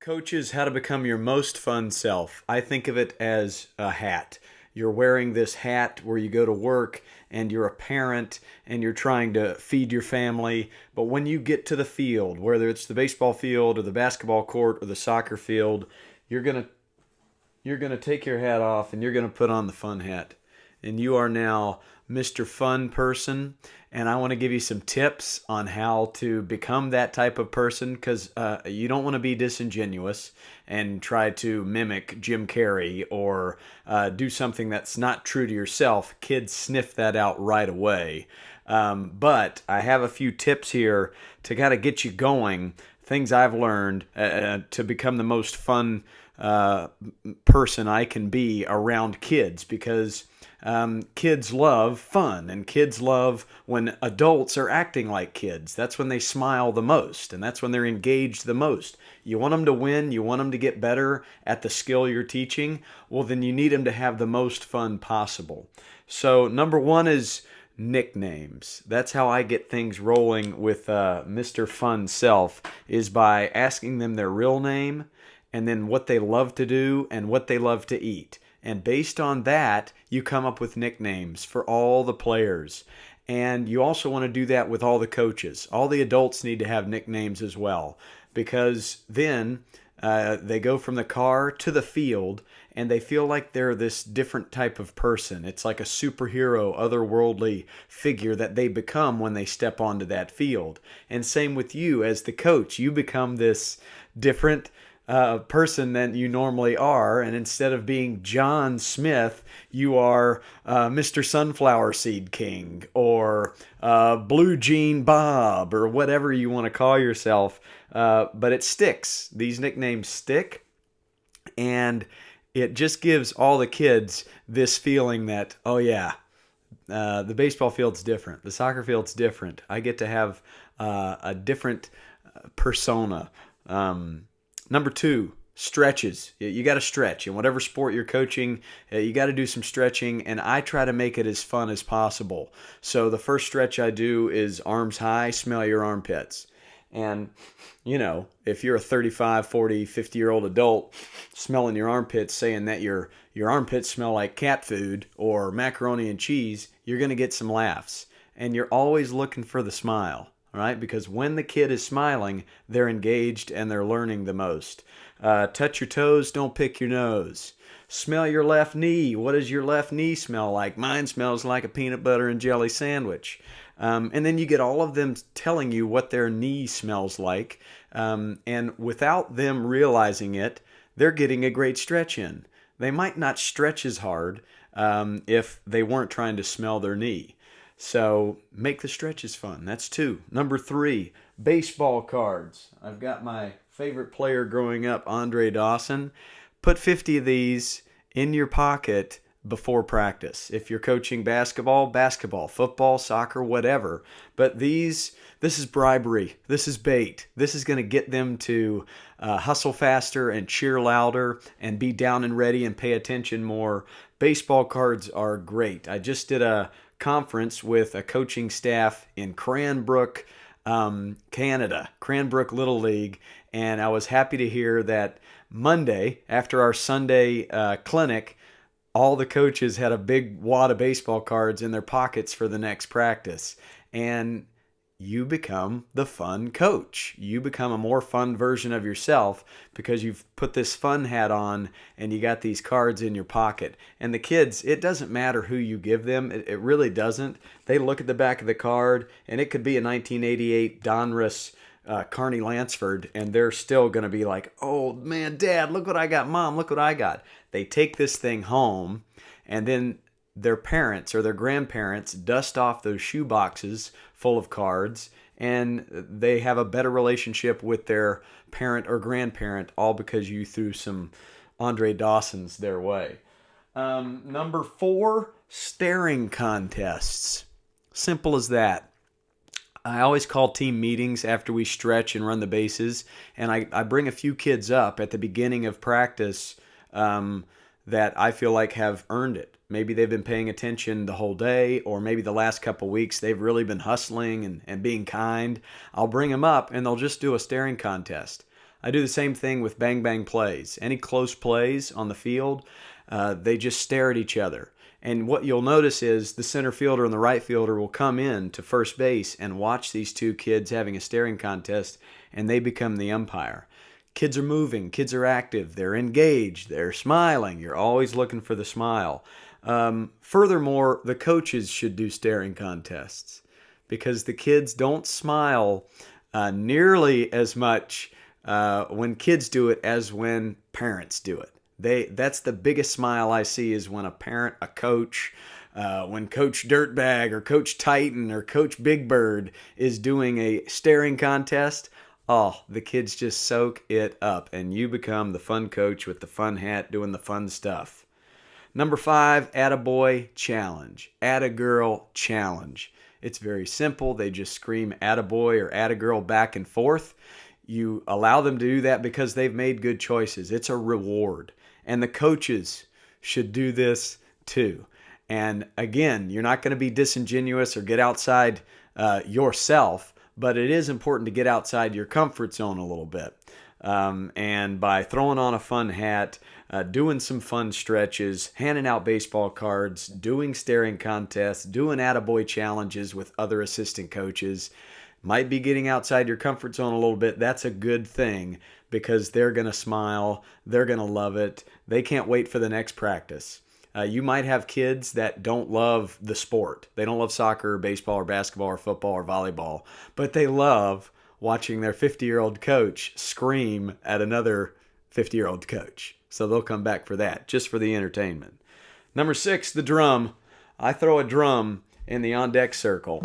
Coaches, how to become your most fun self. I think of it as a hat. You're wearing this hat where you go to work and you're a parent and you're trying to feed your family. But when you get to the field, whether it's the baseball field or the basketball court or the soccer field, you're going to you're going to take your hat off and you're going to put on the fun hat. And you are now Mr. Fun Person. And I want to give you some tips on how to become that type of person because you don't want to be disingenuous and try to mimic Jim Carrey or do something that's not true to yourself. Kids sniff that out right away. But I have a few tips here to kind of get you going, things I've learned to become the most fun uh, person I can be around kids because kids love fun and kids love when adults are acting like kids. That's when they smile the most and that's when they're engaged the most. You want them to win, you want them to get better at the skill you're teaching, well, then you need them to have the most fun possible. So, number one is nicknames. That's how I get things rolling with Mr. Fun Self is by asking them their real name and then what they love to do and what they love to eat. And based on that, you come up with nicknames for all the players. And you also want to do that with all the coaches. All the adults need to have nicknames as well because then they go from the car to the field and they feel like they're this different type of person. It's like a superhero, otherworldly figure that they become when they step onto that field. And same with you as the coach. You become this different person than you normally are. And instead of being John Smith, you are Mr. Sunflower Seed King or Blue Jean Bob or whatever you want to call yourself. But it sticks. These nicknames stick. And it just gives all the kids this feeling that, oh, yeah, the baseball field's different. The soccer field's different. I get to have a different persona. Number two, stretches. You got to stretch. In whatever sport you're coaching, you got to do some stretching, and I try to make it as fun as possible. So the first stretch I do is arms high, smell your armpits. And, if you're a 35, 40, 50-year-old adult smelling your armpits, saying that your armpits smell like cat food or macaroni and cheese, you're going to get some laughs. And you're always looking for the smile. All right, because when the kid is smiling, they're engaged and they're learning the most. Touch your toes, don't pick your nose. Smell your left knee. What does your left knee smell like? Mine smells like a peanut butter and jelly sandwich. And then you get all of them telling you what their knee smells like. And without them realizing it, they're getting a great stretch in. They might not stretch as hard if they weren't trying to smell their knee. So make the stretches fun. That's two. Number three, baseball cards. I've got my favorite player growing up, Andre Dawson. Put 50 of these in your pocket before practice. If you're coaching basketball, football, soccer, whatever. But this is bribery. This is bait. This is going to get them to hustle faster and cheer louder and be down and ready and pay attention more. Baseball cards are great. I just did a conference with a coaching staff in Cranbrook, Canada, Cranbrook Little League, and I was happy to hear that Monday, after our Sunday clinic, all the coaches had a big wad of baseball cards in their pockets for the next practice. And you become the fun coach. You become a more fun version of yourself because you've put this fun hat on and you got these cards in your pocket. And the kids, it doesn't matter who you give them. It really doesn't. They look at the back of the card and it could be a 1988 Donruss Carney Lansford, and they're still going to be like, oh man, Dad, look what I got. Mom, look what I got. They take this thing home and then their parents or their grandparents dust off those shoe boxes full of cards and they have a better relationship with their parent or grandparent, all because you threw some Andre Dawsons their way. Number four, staring contests. Simple as that. I always call team meetings after we stretch and run the bases, and I bring a few kids up at the beginning of practice that I feel like have earned it. Maybe they've been paying attention the whole day, or maybe the last couple weeks they've really been hustling and being kind. I'll bring them up, and they'll just do a staring contest. I do the same thing with bang bang plays. Any close plays on the field, they just stare at each other. And what you'll notice is the center fielder and the right fielder will come in to first base and watch these two kids having a staring contest, and they become the umpire. Kids are moving, kids are active, they're engaged, they're smiling. You're always looking for the smile. Furthermore, the coaches should do staring contests because the kids don't smile nearly as much when kids do it as when parents do it. That's the biggest smile I see is when a parent, a coach, when Coach Dirtbag or Coach Titan or Coach Big Bird is doing a staring contest. Oh, the kids just soak it up, and you become the fun coach with the fun hat doing the fun stuff. Number 5, attaboy challenge. Attagirl challenge. It's very simple. They just scream attaboy or attagirl back and forth. You allow them to do that because they've made good choices. It's a reward. And the coaches should do this too. And again, you're not going to be disingenuous or get outside yourself, but it is important to get outside your comfort zone a little bit. And by throwing on a fun hat, doing some fun stretches, handing out baseball cards, doing staring contests, doing attaboy challenges with other assistant coaches, might be getting outside your comfort zone a little bit. That's a good thing because they're going to smile. They're going to love it. They can't wait for the next practice. You might have kids that don't love the sport. They don't love soccer or baseball or basketball or football or volleyball, but they love watching their 50-year-old coach scream at another 50-year-old coach. So they'll come back for that, just for the entertainment. Number 6, the drum. I throw a drum in the on-deck circle,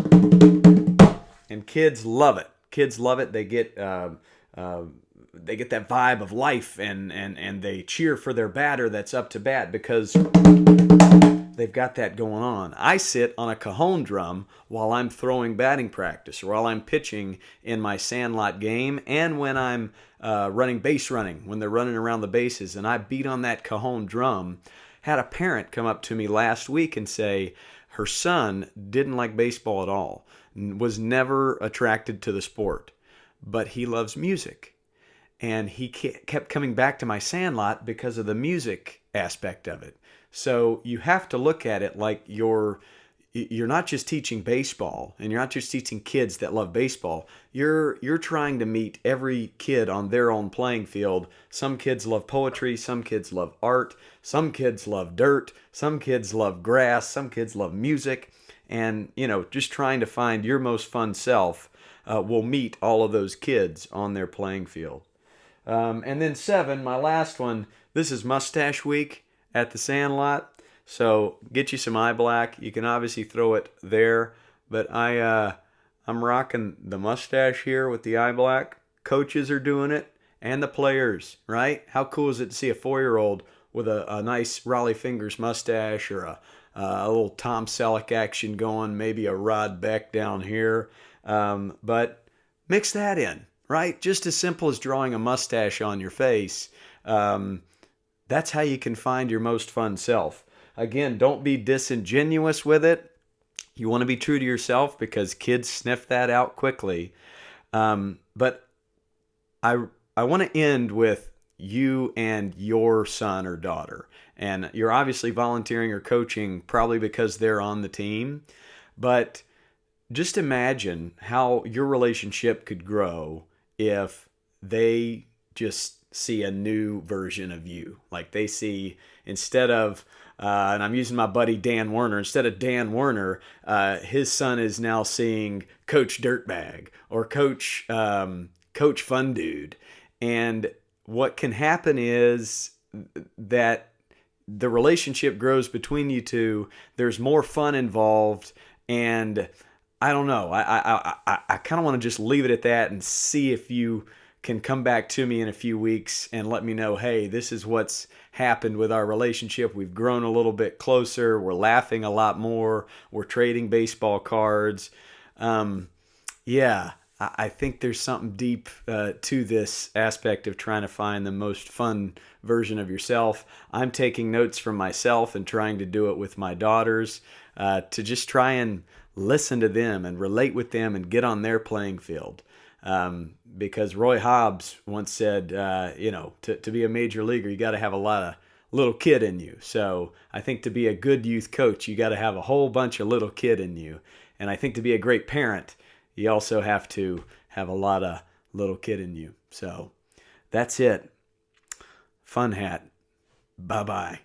and kids love it. Kids love it. They get that vibe of life, and they cheer for their batter that's up to bat because they've got that going on. I sit on a cajon drum while I'm throwing batting practice or while I'm pitching in my sandlot game and when I'm running base running, when they're running around the bases, and I beat on that cajon drum. Had a parent come up to me last week and say her son didn't like baseball at all, was never attracted to the sport, but he loves music. And he kept coming back to my sandlot because of the music aspect of it. So you have to look at it like you're not just teaching baseball, and you're not just teaching kids that love baseball. You're trying to meet every kid on their own playing field. Some kids love poetry, some kids love art, some kids love dirt, some kids love grass, some kids love music. And, just trying to find your most fun self will meet all of those kids on their playing field. And then 7, my last one, this is Mustache Week at the Sandlot. So get you some eye black. You can obviously throw it there, but I'm rocking the mustache here with the eye black. Coaches are doing it and the players, right? How cool is it to see a 4-year-old with a nice Raleigh Fingers mustache or a little Tom Selleck action going, maybe a Rod Beck down here. But mix that in. Right? Just as simple as drawing a mustache on your face. That's how you can find your most fun self. Again, don't be disingenuous with it. You want to be true to yourself because kids sniff that out quickly. But I want to end with you and your son or daughter. And you're obviously volunteering or coaching probably because they're on the team. But just imagine how your relationship could grow if they just see a new version of you. Like they see, instead of, and I'm using my buddy Dan Werner, instead of Dan Werner, his son is now seeing Coach Dirtbag or Coach Fun Dude. And what can happen is that the relationship grows between you two. There's more fun involved, and I don't know. I kind of want to just leave it at that and see if you can come back to me in a few weeks and let me know, hey, this is what's happened with our relationship. We've grown a little bit closer. We're laughing a lot more. We're trading baseball cards. I think there's something deep to this aspect of trying to find the most fun version of yourself. I'm taking notes from myself and trying to do it with my daughters to just try and listen to them and relate with them and get on their playing field. Because Roy Hobbs once said, to be a major leaguer, you got to have a lot of little kid in you. So I think to be a good youth coach, you got to have a whole bunch of little kid in you. And I think to be a great parent, you also have to have a lot of little kid in you. So that's it. Fun hat. Bye-bye.